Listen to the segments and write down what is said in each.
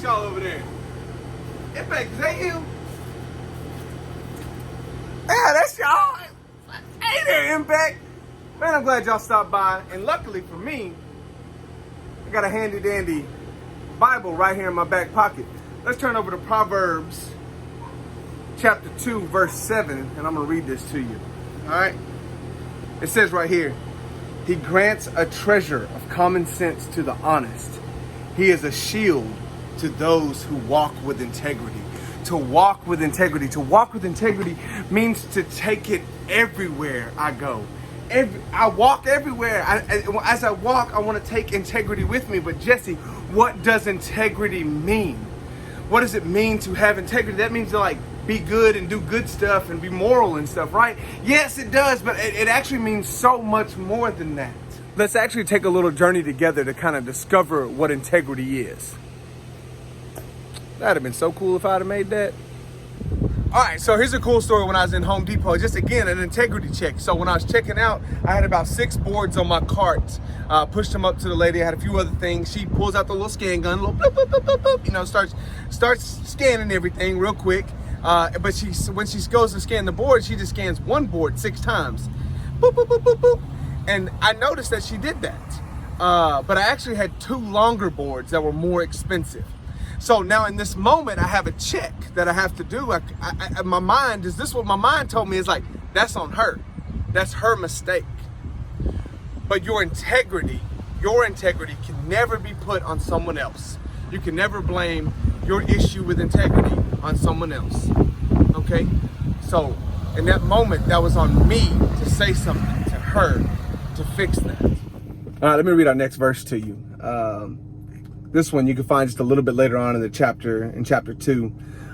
y'all over there? Impact, is that you? Yeah, that's y'all. Hey there, Impact. Man, I'm glad y'all stopped by. And luckily for me, I got a handy dandy Bible right here in my back pocket. Let's turn over to Proverbs chapter 2, verse 7, and I'm going to read this to you. All right? It says right here, he grants a treasure of common sense to the honest. He is a shield to those who walk with integrity. To walk with integrity. To walk with integrity means to take it everywhere I go. I walk everywhere. As I walk, I want to take integrity with me. But Jesse, what does integrity mean? What does it mean to have integrity? That means to like be good and do good stuff and be moral and stuff, right? Yes, it does, but it actually means so much more than that. Let's actually take a little journey together to kind of discover what integrity is. That'd have been so cool if I'd have made that. All right, so here's a cool story when I was in Home Depot. Just again, an integrity check. So when I was checking out, I had about 6 boards on my cart. Pushed them up to the lady. I had a few other things. She pulls out the little scan gun, little bloop, bloop, bloop, bloop, bloop, you know, starts scanning everything real quick. But when she goes to scan the board, she just scans one board 6 times. Boop, boop, boop, boop, boop. And I noticed that she did that. But I actually had 2 longer boards that were more expensive. So now in this moment, I have a check that I have to do. My mind, is this what my mind told me? Is like, that's on her. That's her mistake. But your integrity can never be put on someone else. You can never blame your issue with integrity on someone else. Okay? So in that moment, that was on me to say something to her to fix that. All right, let me read our next verse to you. This one you can find just a little bit later on in the chapter, in chapter 2.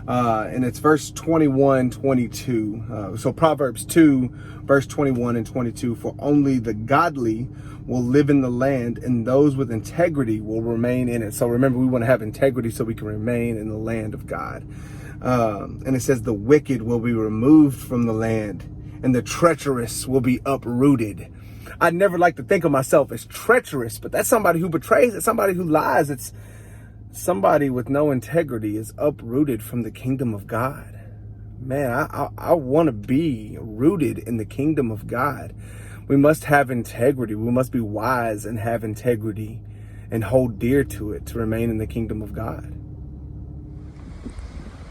And it's verse 21, 22. So Proverbs 2, verse 21 and 22. For only the godly will live in the land, and those with integrity will remain in it. So remember, we want to have integrity so we can remain in the land of God. And it says the wicked will be removed from the land, and the treacherous will be uprooted. I never like to think of myself as treacherous, but that's somebody who betrays. It's somebody who lies. It's somebody with no integrity is uprooted from the kingdom of God. Man, I want to be rooted in the kingdom of God. We must have integrity. We must be wise and have integrity and hold dear to it to remain in the kingdom of God.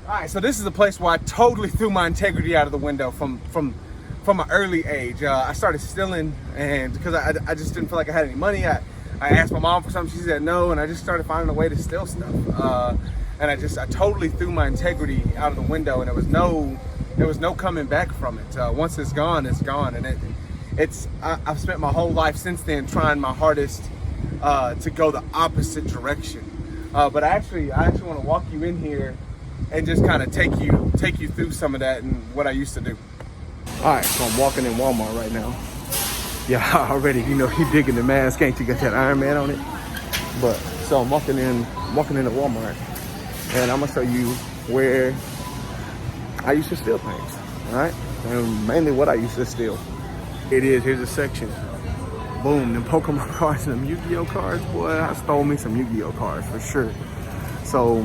All right, so this is a place where I totally threw my integrity out of the window from an early age. I started stealing, and because I just didn't feel like I had any money, I asked my mom for something, she said no, and I just started finding a way to steal stuff. And I totally threw my integrity out of the window, and there was no coming back from it. Once it's gone, it's gone. And I've spent my whole life since then trying my hardest to go the opposite direction. But I actually want to walk you in here and just kind of take you through some of that and what I used to do. All right, so I'm walking in Walmart right now. Yeah, already, you digging the mask, ain't you? Got that Iron Man on it. But so I'm walking into Walmart, and I'm gonna show you where I used to steal things. All right, and mainly what I used to steal. Here's a section. Boom, them Pokemon cards and them Yu-Gi-Oh cards. Boy, I stole me some Yu-Gi-Oh cards for sure. So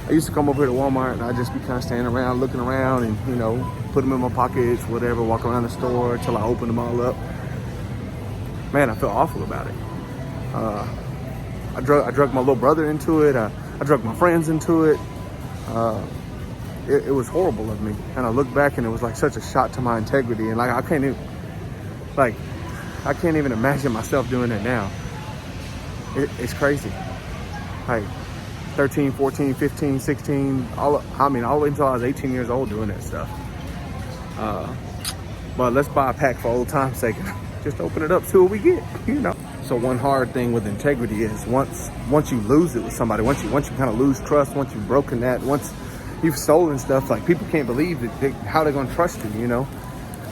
I used to come over here to Walmart, and I'd just be kind of standing around, looking around, and put them in my pockets, whatever, walk around the store till I open them all up. Man, I feel awful about it. I drug my little brother into it. I drug my friends into it. It was horrible of me. And I look back, and it was like such a shot to my integrity. And like I can't even imagine myself doing it now. It's crazy. Like 13, 14, 15, 16, all the way until I was 18 years old doing that stuff. But let's buy a pack for old time's sake. Just open it up, see what we get, So one hard thing with integrity is once you lose it with somebody, once you kind of lose trust, once you've broken that, once you've stolen stuff, like people can't believe how they're gonna trust you,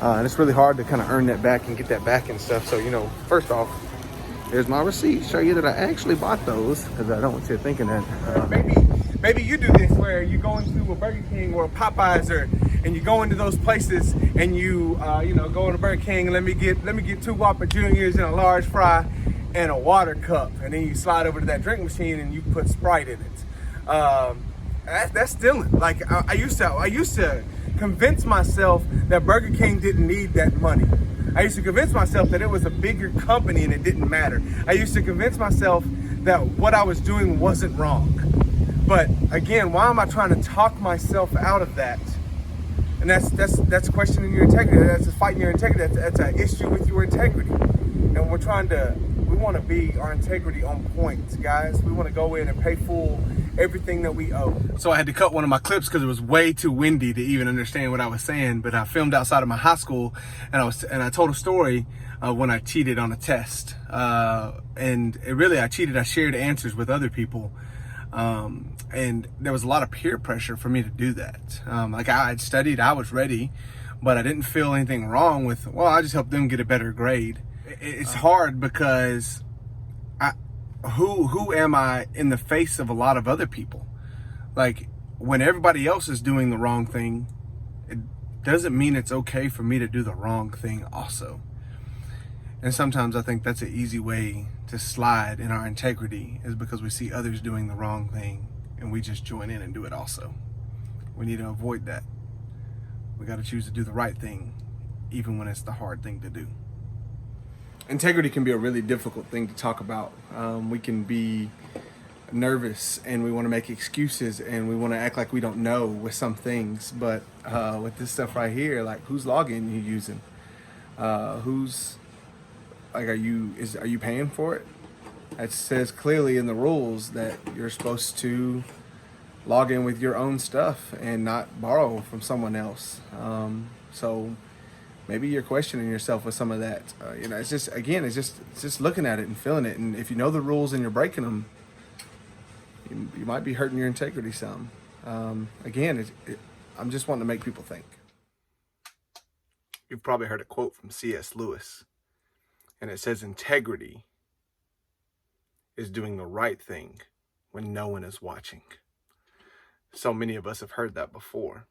and it's really hard to kind of earn that back and get that back and stuff. So, first off, here's my receipt, show you that I actually bought those, because I don't want you thinking that. Maybe you do this where you go into a Burger King or a Popeyes, and you go into those places and you go into Burger King and let me get 2 Whopper Juniors and a large fry and a water cup, and then you slide over to that drink machine and you put Sprite in it. That's stealing. Like I used to convince myself that Burger King didn't need that money. I used to convince myself that it was a bigger company and it didn't matter. I used to convince myself that what I was doing wasn't wrong. But again, why am I trying to talk myself out of that? And that's questioning your integrity. That's fighting your integrity. That's an issue with your integrity. And we want to be our integrity on point, guys. We want to go in and pay full everything that we owe. So I had to cut one of my clips because it was way too windy to even understand what I was saying. But I filmed outside of my high school, and I told a story when I cheated on a test. And I cheated. I shared answers with other people. And there was a lot of peer pressure for me to do that. Like I had studied, I was ready, but I didn't feel anything wrong with, well, I just helped them get a better grade. It's hard because who am I in the face of a lot of other people? Like when everybody else is doing the wrong thing, it doesn't mean it's okay for me to do the wrong thing also. And sometimes I think that's an easy way to slide in our integrity, is because we see others doing the wrong thing and we just join in and do it also. We need to avoid that. We got to choose to do the right thing, even when it's the hard thing to do. Integrity can be a really difficult thing to talk about. We can be nervous and we want to make excuses and we want to act like we don't know with some things. But with this stuff right here, like whose login you using? Are you paying for it? It says clearly in the rules that you're supposed to log in with your own stuff and not borrow from someone else. So maybe you're questioning yourself with some of that. It's just looking at it and feeling it. And if you know the rules and you're breaking them, you might be hurting your integrity some. I'm just wanting to make people think. You've probably heard a quote from C.S. Lewis. And it says, integrity is doing the right thing when no one is watching. So many of us have heard that before,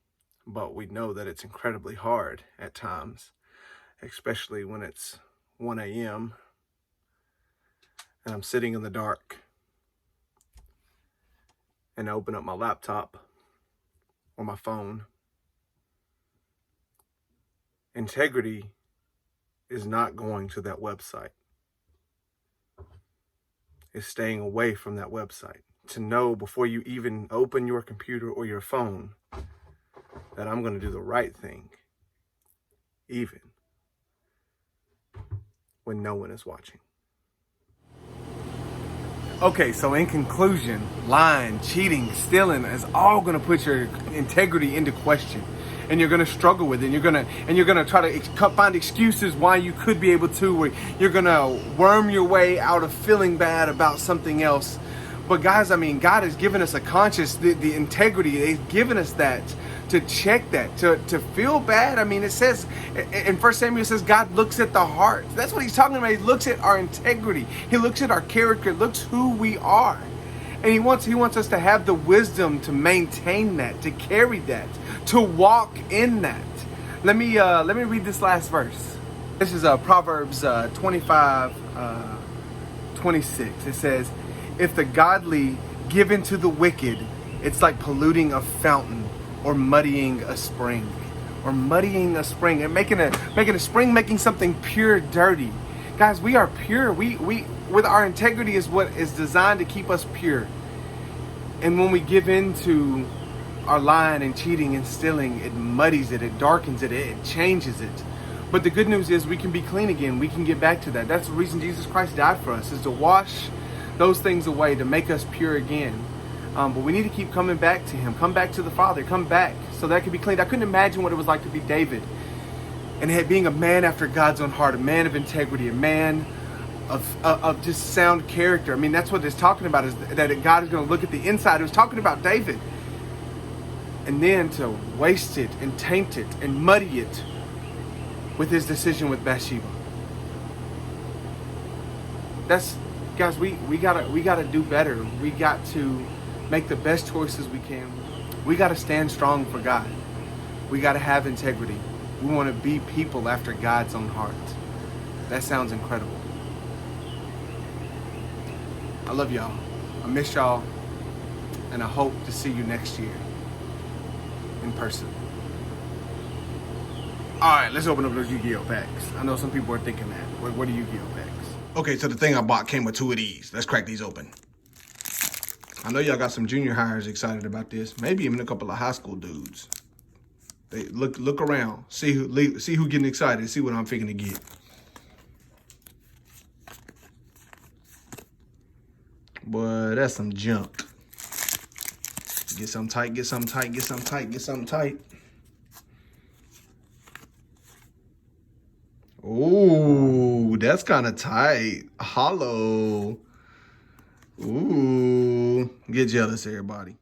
but we know that it's incredibly hard at times, especially when it's 1 a.m. and I'm sitting in the dark and I open up my laptop or my phone. Integrity is not going to that website. It's staying away from that website. To know before you even open your computer or your phone that I'm going to do the right thing, even when no one is watching. Okay, so in conclusion, lying, cheating, stealing is all going to put your integrity into question. And you're going to struggle with it. And you're going to try to find excuses why you could be able to, or you're going to worm your way out of feeling bad about something else. But guys, God has given us a conscience, the integrity. He's given us that to check that, to feel bad. It says in 1 Samuel, it says God looks at the heart. That's what he's talking about. He looks at our integrity. He looks at our character, looks who we are. And he wants us to have the wisdom to maintain that, to carry that, to walk in that. Let me read this last verse. This is Proverbs 25:26. It says, "If the godly give in to the wicked, it's like polluting a fountain or muddying a spring." Or muddying a spring and making a spring, making something pure dirty. Guys, we are pure. We with our integrity is what is designed to keep us pure. And when we give into our lying and cheating and stealing, it muddies it, it darkens it, it changes it. But the good news is we can be clean again. We can get back to that. That's the reason Jesus Christ died for us, is to wash those things away, to make us pure again. But we need to keep coming back to him. Come back to the Father. Come back so that can be cleaned. I couldn't imagine what it was like to be David and being a man after God's own heart, a man of integrity, a man of just sound character. That's what it's talking about, is that God is going to look at the inside. It was talking about David. And then to waste it and taint it and muddy it with his decision with Bathsheba. Guys, we gotta do better. We got to make the best choices we can. We gotta stand strong for God. We gotta have integrity. We want to be people after God's own heart. That sounds incredible. I love y'all. I miss y'all. and I hope to see you next year in person. All right, let's open up those Yu-Gi-Oh packs. I know some people are thinking that. What are Yu-Gi-Oh packs? Okay, so the thing I bought came with 2 of these. Let's crack these open. I know y'all got some junior hires excited about this. Maybe even a couple of high school dudes. They look around, see who getting excited, see what I'm thinking to get. Boy, that's some junk. Get something tight, get something tight, get something tight, get something tight. Ooh, that's kind of tight. Hollow. Ooh, get jealous, everybody.